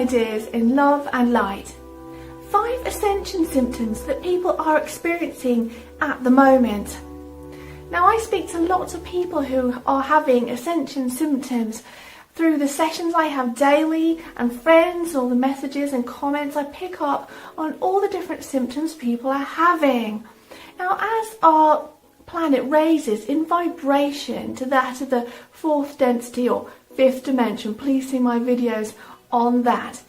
ideas in love and light. 5 Ascension symptoms that people are experiencing at the moment. Now, I speak to lots of people who are having Ascension symptoms through the sessions I have daily, and friends, all the messages and comments I pick up on all the different symptoms people are having. Now, as our planet raises in vibration to that of the 4th density or 5th dimension, please see my videos on that,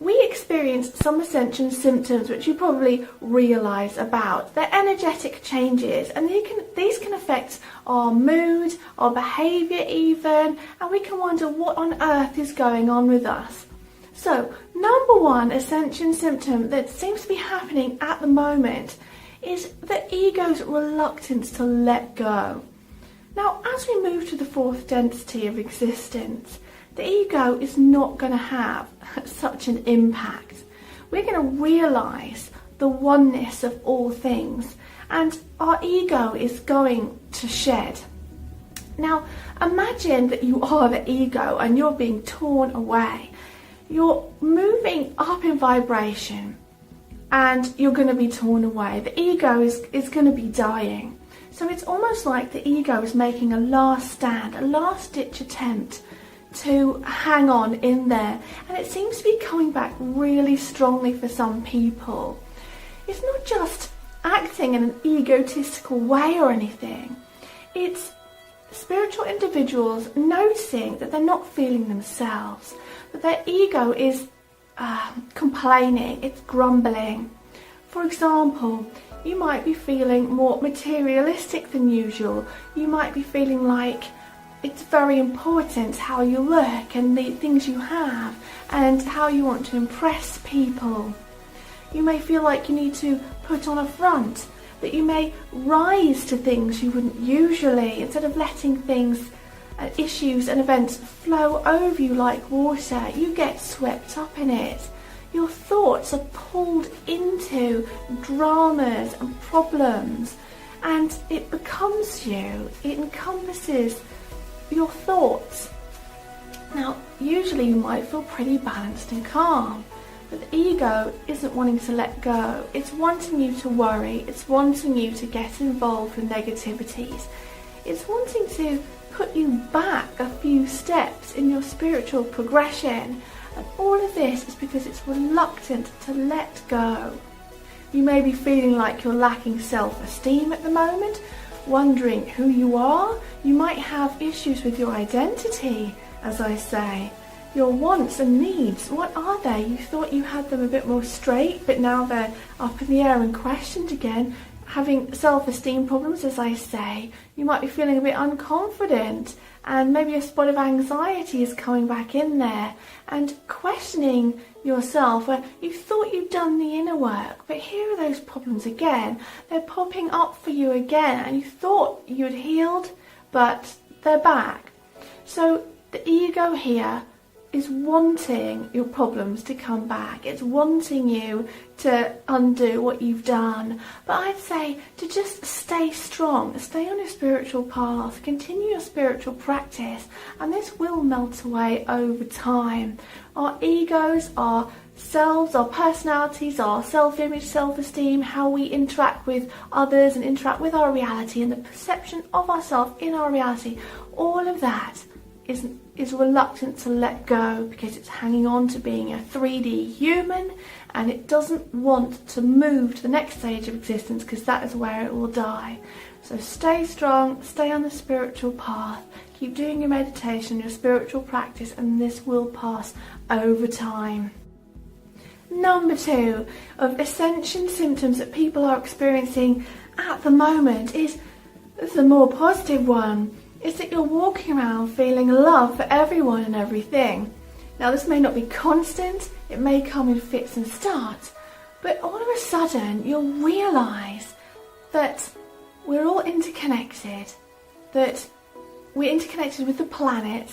we experience some Ascension symptoms which you probably realise about. They're energetic changes, and these can affect our mood, our behaviour even, and we can wonder what on earth is going on with us. So, number 1 Ascension symptom that seems to be happening at the moment is the ego's reluctance to let go. Now, as we move to the 4th density of existence, the ego is not going to have such an impact. We're going to realise the oneness of all things, and our ego is going to shed. Now, imagine that you are the ego and you're being torn away. You're moving up in vibration and you're going to be torn away. The ego is going to be dying. So it's almost like the ego is making a last stand, a last ditch attempt to hang on in there, and it seems to be coming back really strongly for some people. It's not just acting in an egotistical way or anything. It's spiritual individuals noticing that they're not feeling themselves, that their ego is complaining, it's grumbling. For example, you might be feeling more materialistic than usual. You might be feeling like it's very important how you look and the things you have and how you want to impress people. You may feel like you need to put on a front, that you may rise to things you wouldn't usually, instead of letting things, issues and events flow over you like water. You get swept up in it. Your thoughts are pulled into dramas and problems, and it becomes you. It encompasses your thoughts. Now, usually you might feel pretty balanced and calm, but the ego isn't wanting to let go. It's wanting you to worry. It's wanting you to get involved with negativities. It's wanting to put you back a few steps in your spiritual progression, and all of this is because it's reluctant to let go. You may be feeling like you're lacking self-esteem at the moment, wondering who you are. You might have issues with your identity, as I say. Your wants and needs, what are they? You thought you had them a bit more straight, but now they're up in the air and questioned again. Having self-esteem problems, as I say. You might be feeling a bit unconfident, and maybe a spot of anxiety is coming back in there, and questioning yourself where you thought you'd done the inner work, but here are those problems again. They're popping up for you again, and you thought you'd healed, but they're back. So the ego here is wanting your problems to come back. It's wanting you to undo what you've done. But I'd say to just stay strong, stay on your spiritual path, continue your spiritual practice, and this will melt away over time. Our egos, our selves, our personalities, our self-image, self-esteem, how we interact with others and interact with our reality, and the perception of ourselves in our reality, all of that is reluctant to let go because it's hanging on to being a 3D human, and it doesn't want to move to the next stage of existence because that is where it will die. So stay strong, stay on the spiritual path, keep doing your meditation, your spiritual practice, and this will pass over time. Number 2 of Ascension symptoms that people are experiencing at the moment is the more positive one. Is that you're walking around feeling love for everyone and everything. Now, this may not be constant, it may come in fits and starts, but all of a sudden you'll realise that we're all interconnected, that we're interconnected with the planet,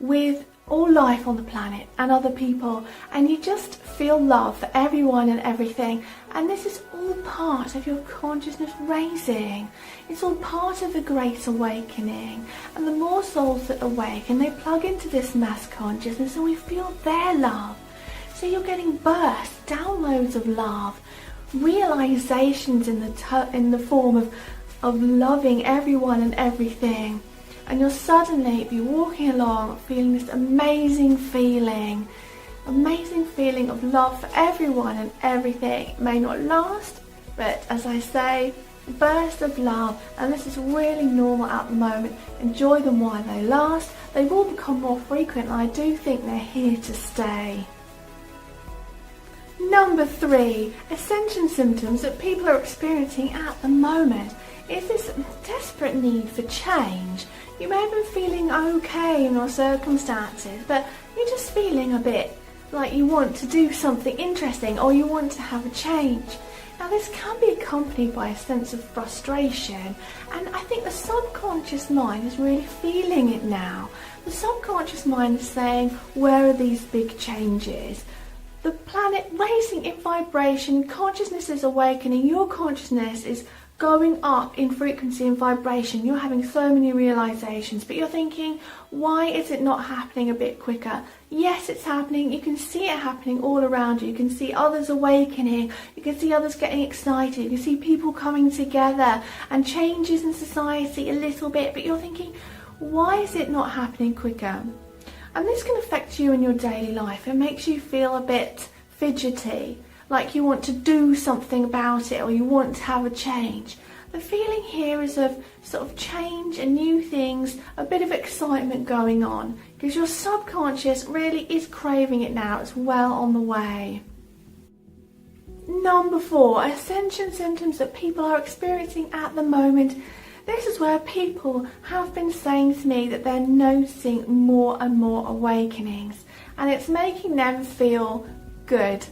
with all life on the planet and other people, and you just feel love for everyone and everything, and this is all part of your consciousness raising. It's all part of the Great Awakening, and the more souls that awaken, they plug into this mass consciousness and we feel their love, So you're getting bursts, downloads of love, realizations in the form of loving everyone and everything. And you'll suddenly be walking along feeling this amazing feeling of love for everyone and everything. It may not last, but as I say, bursts of love, and this is really normal at the moment. Enjoy them while they last. They will become more frequent, and I do think they're here to stay. Number 3, Ascension symptoms that people are experiencing at the moment is this desperate need for change. You may have been feeling okay in your circumstances, but you're just feeling a bit like you want to do something interesting, or you want to have a change. Now this can be accompanied by a sense of frustration, and I think the subconscious mind is really feeling it now. The subconscious mind is saying, where are these big changes? The planet raising in vibration, consciousness is awakening, your consciousness is going up in frequency and vibration. You're having so many realizations, but you're thinking, why is it not happening a bit quicker? Yes, it's happening. You can see it happening all around you. You can see others awakening. You can see others getting excited. You can see people coming together and changes in society a little bit, but you're thinking, why is it not happening quicker? And this can affect you in your daily life. It makes you feel a bit fidgety, like you want to do something about it, or you want to have a change. The feeling here is of sort of change and new things, a bit of excitement going on, because your subconscious really is craving it now. It's well on the way. Number 4, Ascension symptoms that people are experiencing at the moment. This is where people have been saying to me that they're noticing more and more awakenings, and it's making them feel good.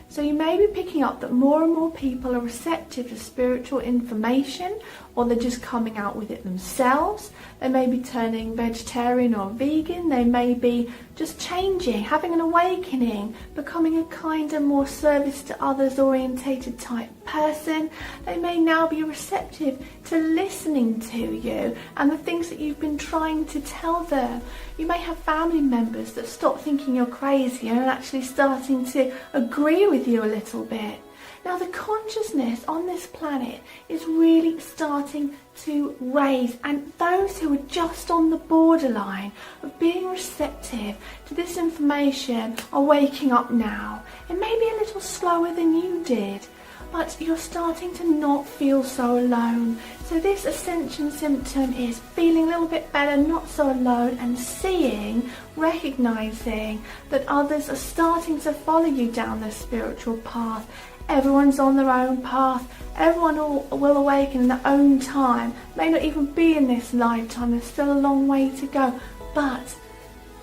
So you may be picking up that more and more people are receptive to spiritual information, or they're just coming out with it themselves. They may be turning vegetarian or vegan. They may be just changing, having an awakening, becoming a kinder, more service to others orientated type person. They may now be receptive to listening to you and the things that you've been trying to tell them. You may have family members that stop thinking you're crazy and are actually starting to agree with you a little bit. Now the consciousness on this planet is really starting to raise, and those who are just on the borderline of being receptive to this information are waking up now. It may be a little slower than you did, but you're starting to not feel so alone. So this Ascension symptom is feeling a little bit better, not so alone, and seeing, recognizing that others are starting to follow you down this spiritual path. Everyone's on their own path. Everyone will awaken in their own time. May not even be in this lifetime. There's still a long way to go. But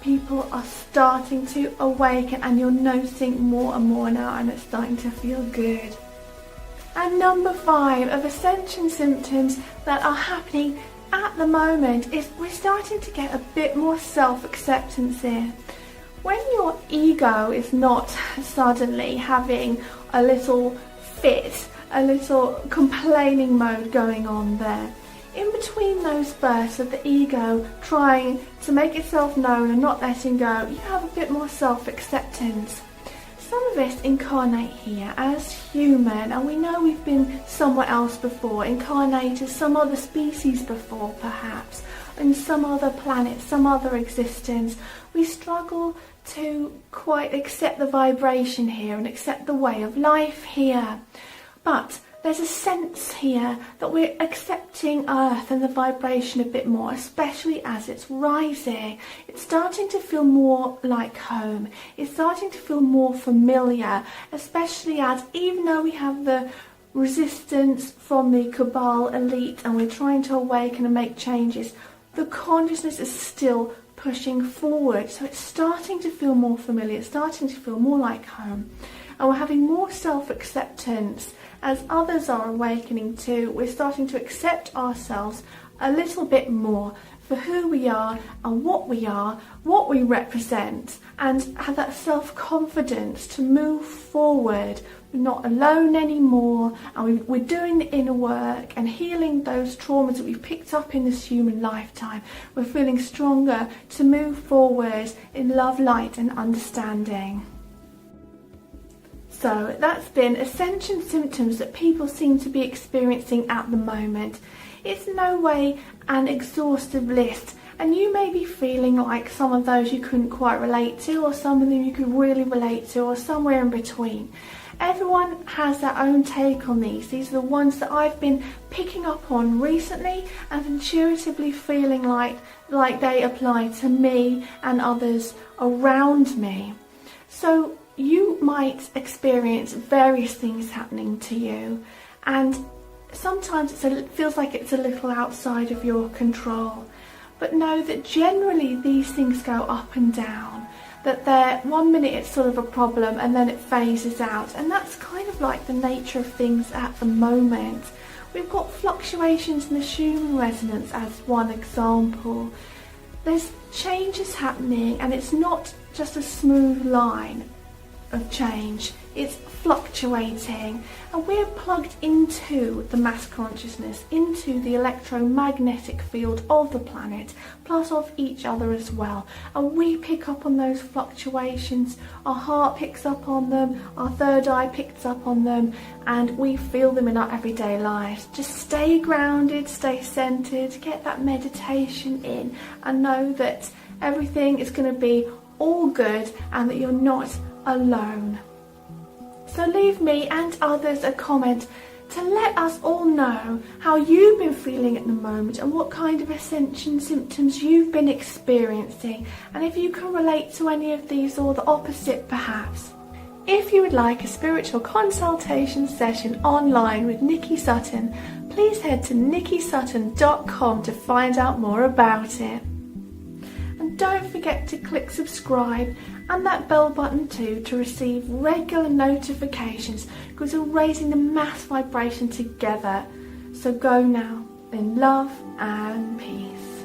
people are starting to awaken, and you're noticing more and more now, and it's starting to feel good. And number 5 of Ascension symptoms that are happening at the moment is we're starting to get a bit more self-acceptance here. When your ego is not suddenly having a little fit, a little complaining mode going on there, in between those bursts of the ego trying to make itself known and not letting go, you have a bit more self-acceptance. Some of us incarnate here as human, and we know we've been somewhere else before, incarnate as some other species before perhaps, in some other planet, some other existence. We struggle to quite accept the vibration here and accept the way of life here. But there's a sense here that we're accepting Earth and the vibration a bit more, especially as it's rising. It's starting to feel more like home. It's starting to feel more familiar, especially as, even though we have the resistance from the cabal elite and we're trying to awaken and make changes, the consciousness is still pushing forward. So it's starting to feel more familiar, it's starting to feel more like home. And we're having more self-acceptance as others are awakening too. We're starting to accept ourselves a little bit more for who we are and what we represent, and have that self-confidence to move forward. We're not alone anymore, and we're doing the inner work and healing those traumas that we've picked up in this human lifetime. We're feeling stronger to move forward in love, light and understanding. So that's been Ascension symptoms that people seem to be experiencing at the moment. It's no way an exhaustive list, and you may be feeling like some of those you couldn't quite relate to, or some of them you could really relate to, or somewhere in between. Everyone has their own take on these. These are the ones that I've been picking up on recently and intuitively feeling like they apply to me and others around me. So you might experience various things happening to you, and sometimes it feels like it's a little outside of your control. But know that generally these things go up and down. That 1 minute it's sort of a problem and then it phases out, and that's kind of like the nature of things at the moment. We've got fluctuations in the Schumann resonance as one example. There's changes happening, and it's not just a smooth line of change, it's fluctuating, and we're plugged into the mass consciousness, into the electromagnetic field of the planet, plus of each other as well, and we pick up on those fluctuations. Our heart picks up on them, our third eye picks up on them, and we feel them in our everyday lives. Just stay grounded, stay centered, get that meditation in, and know that everything is going to be all good and that you're not alone. So leave me and others a comment to let us all know how you've been feeling at the moment and what kind of Ascension symptoms you've been experiencing, and if you can relate to any of these or the opposite perhaps. If you would like a spiritual consultation session online with Nikki Sutton, please head to nikkisutton.com to find out more about it. And don't forget to click subscribe and that bell button too to receive regular notifications, because we're raising the mass vibration together. So go now in love and peace.